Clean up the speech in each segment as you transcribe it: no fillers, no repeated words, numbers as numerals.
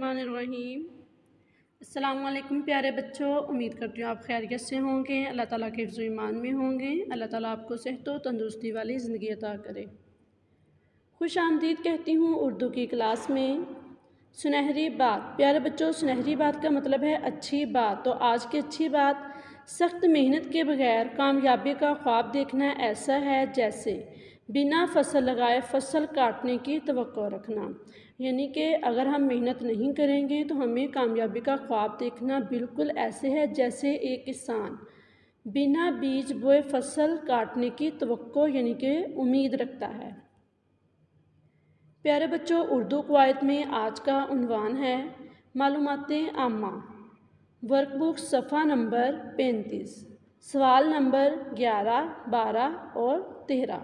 बिस्मिल्लाहिर्रहमानिर्रहीम। अस्सलाम वालेकुम प्यारे बच्चों, उम्मीद करती हूँ आप खैरियत से होंगे। अल्लाह ताला के हिफ्ज़ ईमान में होंगे। अल्लाह ताला आपको सेहत व तंदुरुस्ती वाली ज़िंदगी अता करे। खुश आमदीद कहती हूँ उर्दू की क्लास में। सुनहरी बात। प्यारे बच्चों, सुनहरी बात का मतलब है अच्छी बात। तो आज की अच्छी बात, सख्त मेहनत के बगैर कामयाबी का ख्वाब देखना ऐसा है जैसे बिना फसल लगाए फसल काटने की तवक्को रखना। यानी कि अगर हम मेहनत नहीं करेंगे तो हमें कामयाबी का ख्वाब देखना बिल्कुल ऐसे है जैसे एक किसान बिना बीज बोए फसल काटने की तवक्को यानी कि उम्मीद रखता है। प्यारे बच्चों, उर्दू कवायद में आज का उन्वान है मालूमातें आमा। वर्कबुक सफ़ा नंबर 35, सवाल नंबर 11, 12 और 13।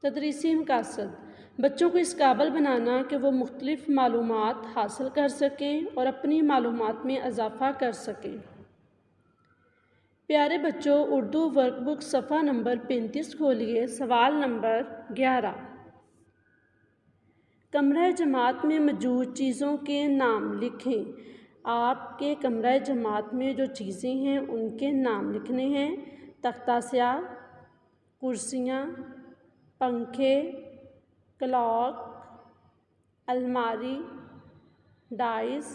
तदरीसी मकासद, बच्चों को इस काबिल बनाना कि वो मुख्तलिफ़ मालूमात हासिल कर सकें और अपनी मालूमात में इजाफ़ा कर सकें। प्यारे बच्चों, उर्दू वर्कबुक सफ़ा नंबर 35 खोलिए। सवाल नंबर 11। कमरा जमात में मौजूद चीज़ों के नाम लिखें। आपके कमरा जमात में जो चीज़ें हैं उनके नाम लिखने हैं। तख्ता स्याह, कुर्सियाँ, पंखे, क्लॉक, अलमारी, डाइस,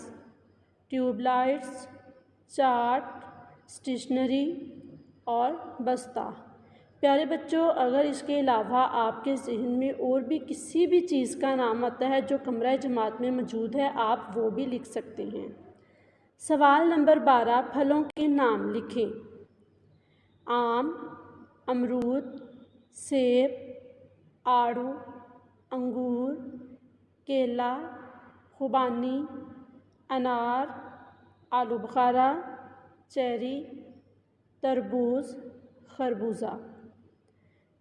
ट्यूबलाइट्स, चार्ट, स्टेशनरी और बस्ता। प्यारे बच्चों, अगर इसके अलावा आपके जहन में और भी किसी भी चीज़ का नाम आता है जो कमरा जमात में मौजूद है, आप वो भी लिख सकते हैं। सवाल नंबर 12, फलों के नाम लिखें। आम, अमरूद, सेब, आड़ू, अंगूर, केला, खुबानी, अनार, आलू बुखारा, चेरी, तरबूज, खरबूजा।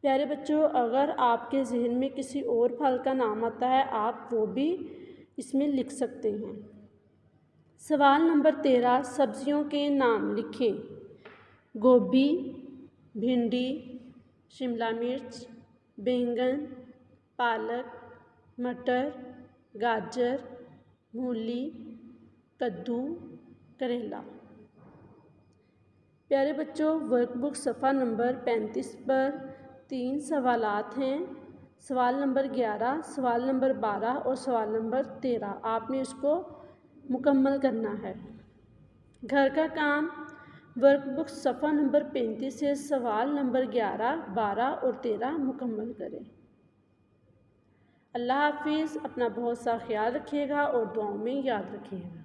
प्यारे बच्चों, अगर आपके जहन में किसी और फल का नाम आता है, आप वो भी इसमें लिख सकते हैं। सवाल नंबर 13, सब्जियों के नाम लिखें। गोभी, भिंडी, शिमला मिर्च, बैंगन, पालक, मटर, गाजर, मूली, कद्दू, करेला। प्यारे बच्चों, वर्कबुक सफ़ा नंबर 35 पर 3 सवालात हैं। सवाल नंबर 11, सवाल नंबर 12 और सवाल नंबर 13। आपने इसको मुकम्मल करना है। घर का काम, वर्कबुक सफ़ा नंबर 35 से सवाल नंबर 11, 12 और 13 मुकम्मल करें। अल्लाह हाफिज़। अपना बहुत सा ख्याल रखिएगा और दुआओं में याद रखिएगा।